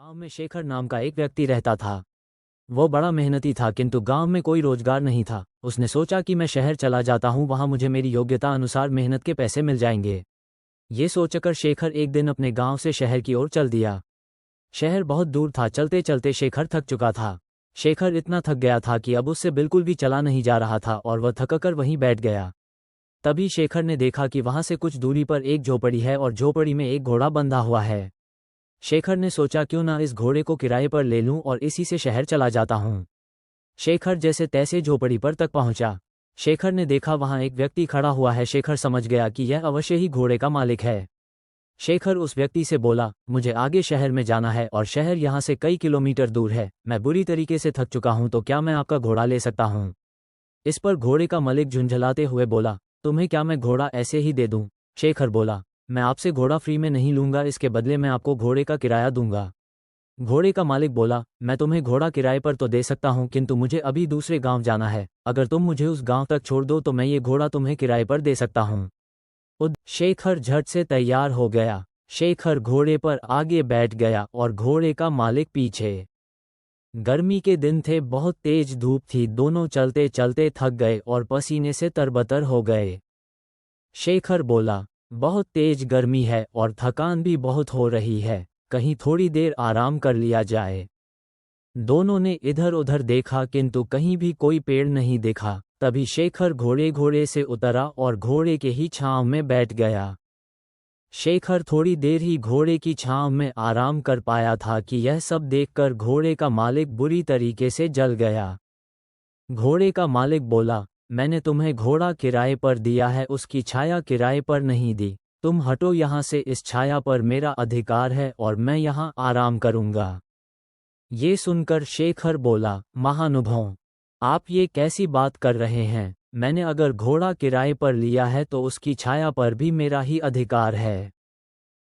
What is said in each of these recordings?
गांव में शेखर नाम का एक व्यक्ति रहता था। वो बड़ा मेहनती था किंतु गांव में कोई रोजगार नहीं था। उसने सोचा कि मैं शहर चला जाता हूँ, वहां मुझे मेरी योग्यता अनुसार मेहनत के पैसे मिल जाएंगे। ये सोचकर शेखर एक दिन अपने गांव से शहर की ओर चल दिया। शहर बहुत दूर था, चलते चलते शेखर थक चुका था। शेखर इतना थक गया था कि अब उससे बिल्कुल भी चला नहीं जा रहा था और वह थककर वहीं बैठ गया। तभी शेखर ने देखा कि वहां से कुछ दूरी पर एक झोपड़ी है और झोपड़ी में एक घोड़ा बंधा हुआ है। शेखर ने सोचा क्यों ना इस घोड़े को किराए पर ले लूं और इसी से शहर चला जाता हूं। शेखर जैसे तैसे झोपड़ी पर तक पहुंचा। शेखर ने देखा वहां एक व्यक्ति खड़ा हुआ है। शेखर समझ गया कि यह अवश्य ही घोड़े का मालिक है। शेखर उस व्यक्ति से बोला, मुझे आगे शहर में जाना है और शहर यहाँ से कई किलोमीटर दूर है। मैं बुरी तरीके से थक चुका हूं, तो क्या मैं आपका घोड़ा ले सकता हूं? इस पर घोड़े का मालिक झुंझलाते हुए बोला, तुम्हें क्या मैं घोड़ा ऐसे ही दे दूं? शेखर बोला, मैं आपसे घोड़ा फ्री में नहीं लूंगा, इसके बदले मैं आपको घोड़े का किराया दूंगा। घोड़े का मालिक बोला, मैं तुम्हें घोड़ा किराए पर तो दे सकता हूं, किंतु मुझे अभी दूसरे गांव जाना है। अगर तुम मुझे उस गांव तक छोड़ दो तो मैं ये घोड़ा तुम्हें किराए पर दे सकता हूं। शेखर झट से तैयार हो गया। शेखर घोड़े पर आगे बैठ गया और घोड़े का मालिक पीछे। गर्मी के दिन थे, बहुत तेज धूप थी। दोनों चलते चलते थक गए और पसीने से तरबतर हो गए। शेखर बोला, बहुत तेज गर्मी है और थकान भी बहुत हो रही है, कहीं थोड़ी देर आराम कर लिया जाए। दोनों ने इधर उधर देखा किंतु कहीं भी कोई पेड़ नहीं देखा। तभी शेखर घोड़े से उतरा और घोड़े के ही छांव में बैठ गया। शेखर थोड़ी देर ही घोड़े की छांव में आराम कर पाया था कि यह सब देखकर घोड़े का मालिक बुरी तरीके से जल गया। घोड़े का मालिक बोला, मैंने तुम्हें घोड़ा किराए पर दिया है, उसकी छाया किराए पर नहीं दी। तुम हटो यहाँ से, इस छाया पर मेरा अधिकार है और मैं यहाँ आराम करूँगा। ये सुनकर शेखर बोला, महानुभाव, आप ये कैसी बात कर रहे हैं? मैंने अगर घोड़ा किराए पर लिया है तो उसकी छाया पर भी मेरा ही अधिकार है।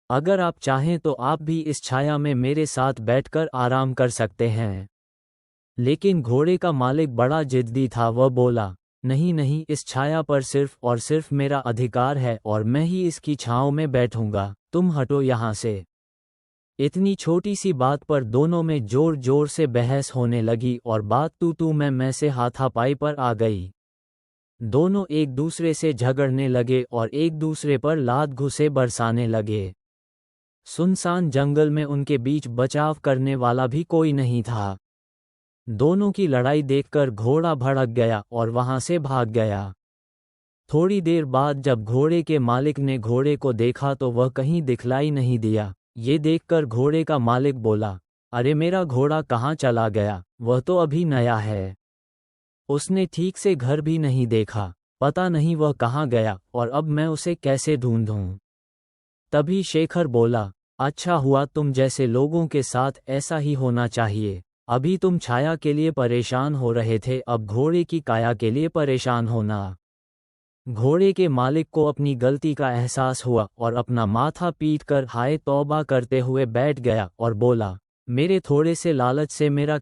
अगर आप चाहें तो आप भी इस छाया में मेरे साथ बैठकर आराम कर सकते हैं। लेकिन घोड़े का मालिक बड़ा जिद्दी था। वह बोला, नहीं नहीं, इस छाया पर सिर्फ और सिर्फ मेरा अधिकार है और मैं ही इसकी छांव में बैठूंगा। तुम हटो यहाँ से। इतनी छोटी सी बात पर दोनों में जोर जोर से बहस होने लगी और बात तू मैं से हाथापाई पर आ गई। दोनों एक दूसरे से झगड़ने लगे और एक दूसरे पर लात घुसे बरसाने लगे। सुनसान जंगल में उनके बीच बचाव करने वाला भी कोई नहीं था। दोनों की लड़ाई देखकर घोड़ा भड़क गया और वहां से भाग गया। थोड़ी देर बाद जब घोड़े के मालिक ने घोड़े को देखा तो वह कहीं दिखलाई नहीं दिया। ये देखकर घोड़े का मालिक बोला, अरे मेरा घोड़ा कहाँ चला गया? वह तो अभी नया है। उसने ठीक से घर भी नहीं देखा। पता नहीं वह कहाँ गया और अब मैं उसे कैसे ढूंढूं? तभी शेखर बोला, अच्छा हुआ, तुम जैसे लोगों के साथ ऐसा ही होना चाहिए। अभी तुम छाया के लिए परेशान हो रहे थे, अब घोड़े की काया के लिए परेशान होना। घोड़े के मालिक को अपनी गलती का एहसास हुआ और अपना माथा पीट कर हाय तौबा करते हुए बैठ गया और बोला, मेरे थोड़े से लालच से मेरा